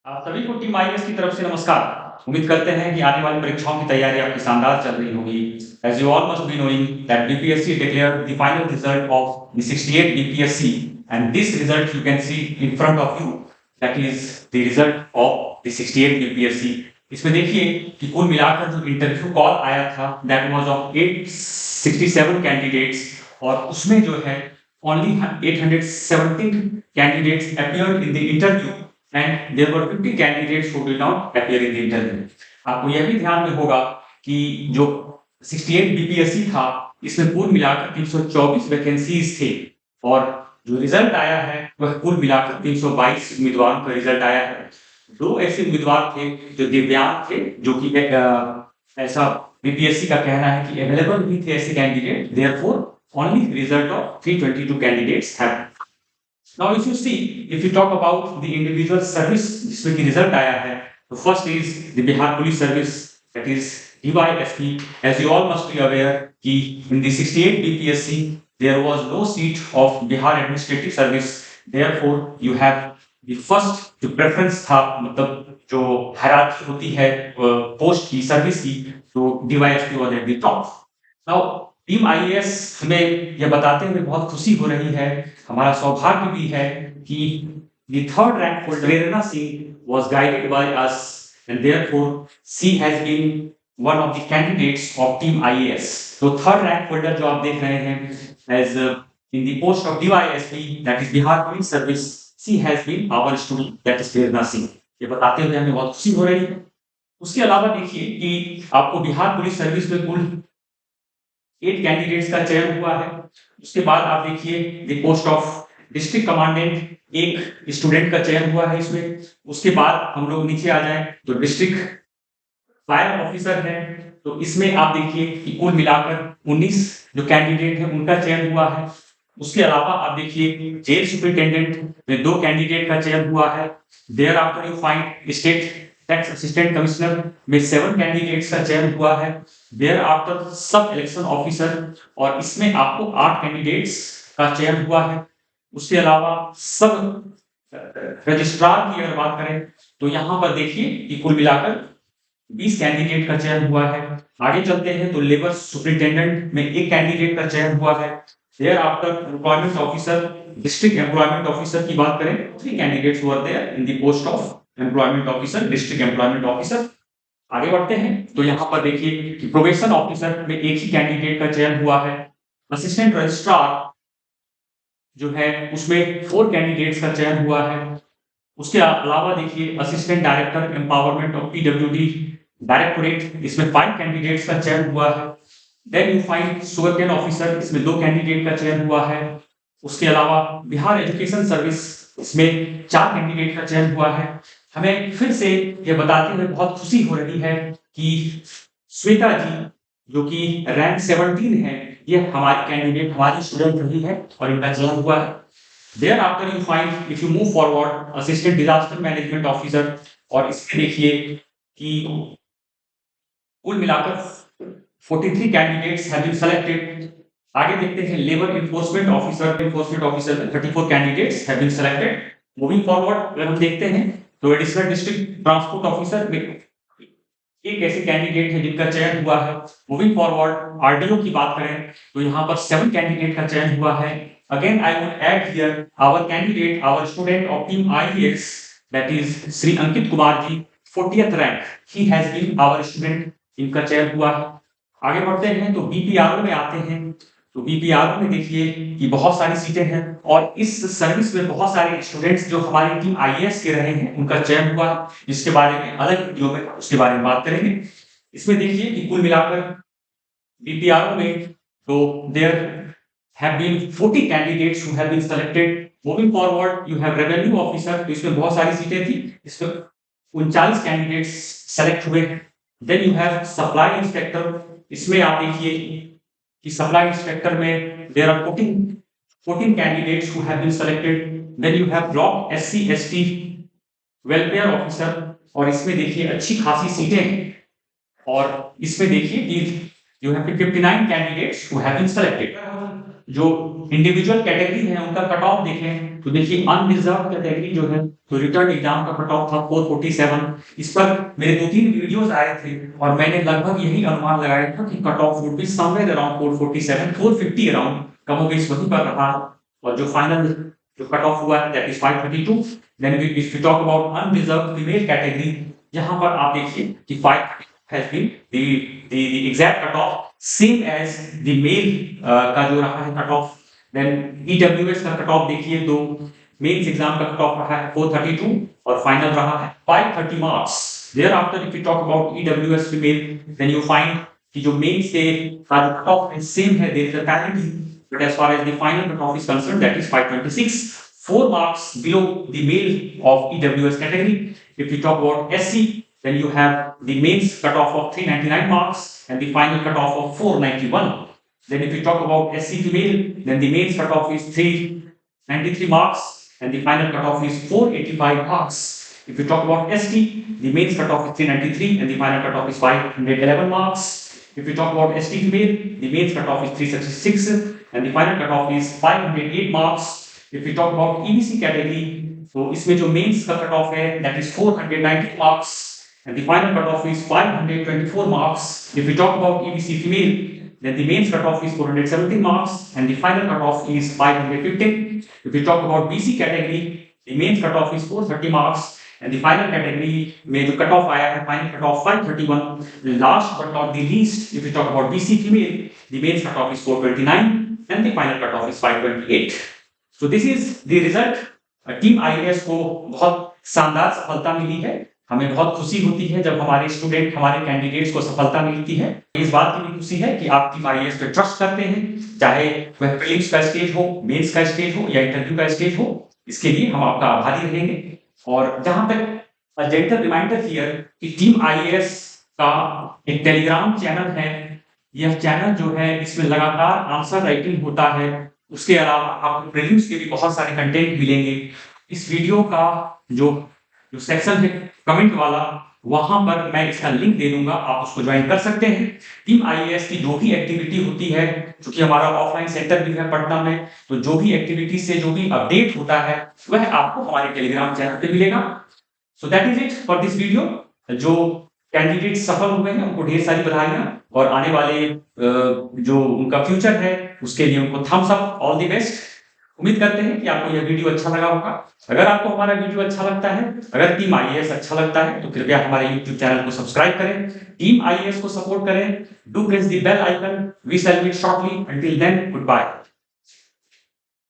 आप सभी को टीम आईएएस की तरफ से नमस्कार। उम्मीद करते हैं कि आने वाली परीक्षाओं की तैयारी आपकी शानदार चल रही होगी। As you all must be knowing that BPSC declared the final result of the 68 BPSC, and this result you can see in front of you. That is the result of the 68 BPSC. इसमें देखिए कि कुल मिलाकर जो interview call आया था that was of 867 candidates, और उसमें जो है only 817 candidates appeared in the interview and there were 50 candidates who did not appear in the interview. आपको यह भी ध्यान में होगा कि जो 68 बीपीएससी था इसमें कुल मिलाकर 324 वैकेंसीज थे, और जो रिजल्ट आया है वह कुल मिलाकर 322 उम्मीदवारों का रिजल्ट आया है। दो ऐसे उम्मीदवार थे जो दिव्यांग थे, जो कि ऐसा बीपीएससी का कहना है कि अवेलेबल भी थे ऐसे candidate, therefore only result of 322 candidates have. Now if you see, if you talk about the individual service जिसमें की रिजल्ट आया है, तो first is the Bihar Police Service, that is DYSP. As you all must be aware कि in the 68 BPSC there was no seat of Bihar Administrative Service, therefore you have the first जो preference था, मतलब जो hierarchy होती है post की, service की, तो DYSP was at the top. Now team IAS हमें यह बताते हुए बहुत खुशी हो रही है, हमारा सौभाग्य भी है कि the third rank holder Prerna Singh was guided by us and therefore she has been one of the candidates of team IAS. तो थर्ड रैंक होल्डर जो आप देख रहे हैं as in the post of DYSP, that is Bihar Police Service, she has been our student, that is प्रेरणा सिंह। ये बताते हुए हमें बहुत खुशी हो रही है। उसके अलावा देखिए कि आपको बिहार पुलिस सर्विस में कुल 8 कैंडिडेट्स का चयन हुआ है। उसके बाद आप देखिए the post of district commandant, एक स्टूडेंट का चयन हुआ है इसमें। उसके बाद हम लोग नीचे आ जाएं तो डिस्ट्रिक्ट फायर ऑफिसर है, तो इसमें आप देखिए कि कुल मिलाकर 19 जो कैंडिडेट हैं उनका चयन हुआ है। उसके अलावा आप देखिए जेल सुपरिटेंडेंट में 2 कैंडिडेट का चयन हुआ है। Thereafter you find state tax assistant commissioner में 7 कैंडिडेट्स का चयन हुआ है। Thereafter sub election officer, और इसमें आपको 8 कैंडिडेट्स का चयन हुआ है। उसके अलावा सब रजिस्ट्रार की अगर बात करें तो यहाँ पर देखिए कि कुल मिलाकर 20 कैंडिडेट का चयन हुआ है। आगे चलते हैं तो लेबर सुपरिटेंडेंट में 1 कैंडिडेट का चयन हुआ है। Thereafter employment officer, district employment officer की बात करें, 3 candidates were there in the post of employment officer, district employment officer. आगे बढ़ते हैं तो यहाँ पर देखिए कि प्रोबेशन ऑफिसर में 1 ही कैंडिडेट का चयन हुआ है। असिस्टेंट रजिस्ट्रार जो है उसमें 4 कैंडिडेट्स का चयन हुआ है। उसके अलावा देखिए assistant director empowerment of PWD directorate, इसमें 5 कैंडिडेट्स का चयन हुआ है। Then you find sugarcane officer, इसमें 2 कैंडिडेट का चयन हुआ है। उसके अलावा बिहार एजुकेशन सर्विस, इसमें 4 कैंडिडेट का चयन हुआ है। हमें फिर से यह बताते हुए बहुत खुशी हो रही है कि श्वेता जी जो कि रैंक 17 है, ये हमारी कैंडिडेट, हमारी स्टूडेंट रही है और इनका चयन हुआ है। Thereafter you find, if you move forward, assistant disaster management officer, और इसमें देखिए कि कुल मिलाकर 43 कैंडिडेट्स हैव बीन सेलेक्टेड। आगे देखते हैं लेबर इन्फोर्समेंट ऑफिसर, में 34 candidates have been selected. Moving forward अगर हम देखते हैं तो एडिशनल डिस्ट्रिक्ट ट्रांसपोर्ट ऑफिसर में एक ऐसे कैंडिडेट है जिनका चयन हुआ है। मूविंग फॉरवर्ड आरडीओ की बात करें तो यहाँ पर 7 कैंडिडेट का चयन हुआ है। Again I would add here our candidate, our student of team IAS, that is Shri Ankit Kumar ji, 40th rank, he has been our student, इनका चयन हुआ है। आगे बढ़ते हैं तो बीपीआरओ में आते हैं, तो बीपीआरओ में देखिए कि बहुत सारी सीटें हैं और इस सर्विस में बहुत सारे स्टूडेंट्स जो हमारी टीम आईएएस के रहे हैं उनका चयन हुआ, जिसके बारे में अलग वीडियो में उसके बारे में बात करेंगे। इसमें देखिए कि कुल मिलाकर बीपीआरओ में तो there have been 40 candidates who have been selected. Moving forward you have revenue officer, तो इसमें बहुत सारी सीटें थी, इसमें 39 कैंडिडेट्स सेलेक्ट हुए। Then you have supply inspector, इसमें आप देखिए कि सप्लाई इंस्पेक्टर में there are 14 candidates who have been selected. Then you have block SC ST welfare officer, और इसमें देखिए अच्छी खासी सीटें हैं, और इसमें देखिए कि you have 59 candidates who have been selected. जो इंडिविजुअल कैटेगरी है उनका कट ऑफ देखें तो देखिए अनरिजर्व कैटेगरी जो है तो रिटर्न एग्जाम का कट ऑफ था 447। इस पर मेरे 2-3 वीडियोस आए थे और मैंने लगभग यही अनुमान लगाया था कि cut off would be somewhere around 447 450 around, कमोबेश वहीं पर रहा। और जो फाइनल जो कट ऑफ हुआ है that is 532। Then if we talk about unreserve female category, यहाँ पर आप देखिए कि 5 has been the exact cutoff same as the male का जो रहा है कट ऑफ। देन EWS का कट ऑफ देखिए तो मेंस एग्जाम का कट ऑफ रहा है 432 और फाइनल रहा है 530 marks. thereafter if you talk about EWS female then you find कि जो मेंस से का जो कट ऑफ है सेम है, there is a parity, but as far as the final cut off is concerned that is 526, 4 marks below the male of EWS category. If you talk about SC, then you have the mains cutoff of 399 marks and the final cutoff of 491. Then if you talk about SC female, then the mains cutoff is 393 marks and the final cutoff is 485 marks. If you talk about ST, the mains cutoff is 393 and the final cutoff is 511 marks. If you talk about ST female, the mains cutoff is 366 and the final cutoff is 508 marks. If we talk about EBC category, तो इसमें जो mains का cut off है that is 490 marks and the final cutoff is 524 marks. If we talk about EBC female, then the mains cutoff is 470 marks and the final cutoff is 515. If we talk about BC category, the mains cutoff is 430 marks and the final category में जो cutoff आया है final cutoff 531. Last but not the least, if we talk about BC female, the mains cutoff is 429 and the final cutoff is 528. So this is the result. Team IAS को बहुत शानदार सफलता मिली है। हमें बहुत खुशी होती है जब हमारे स्टूडेंट हमारे कैंडिडेट्स को सफलता मिलती है। इस बात की भी खुशी है कि आप टीम IAS पे ट्रस्ट करते हैं, चाहे वह प्रीलिम्स का स्टेज हो, मेंस का स्टेज हो या इंटरव्यू का स्टेज हो। इसके लिए हम आपका आभारी रहेंगे। और जहां तक जेंटल रिमाइंडर हियर कि टीम IAS का एक टेलीग्राम चैनल है, यह चैनल जो है इसमें लगातार आंसर राइटिंग होता है। उसके अलावा आपको प्रीलिम्स के भी बहुत सारे कंटेंट मिलेंगे। इस वीडियो का जो सेक्शन है कमेंट वाला, वहां पर मैं इसका लिंक दे दूंगा, आप उसको ज्वाइन कर सकते हैं। टीम IAS की जो भी एक्टिविटी होती है, क्योंकि हमारा ऑफलाइन सेंटर भी है पटना में, तो जो भी एक्टिविटी से जो भी अपडेट होता है वह आपको हमारे टेलीग्राम चैनल पे मिलेगा। So that is it for this video. जो कैंडिडेट सफल हुए हैं उनको ढेर सारी बधाइयां और आने वाले जो उनका फ्यूचर है उसके लिए उनको thumbs up, all the best. उम्मीद करते हैं कि आपको यह वीडियो अच्छा लगा होगा। अगर आपको हमारा वीडियो अच्छा लगता है, अगर टीम IAS अच्छा लगता है तो कृपया हमारे YouTube चैनल को सब्सक्राइब करें, टीम IAS को सपोर्ट करें, do press the bell icon. We shall meet shortly, until then good bye.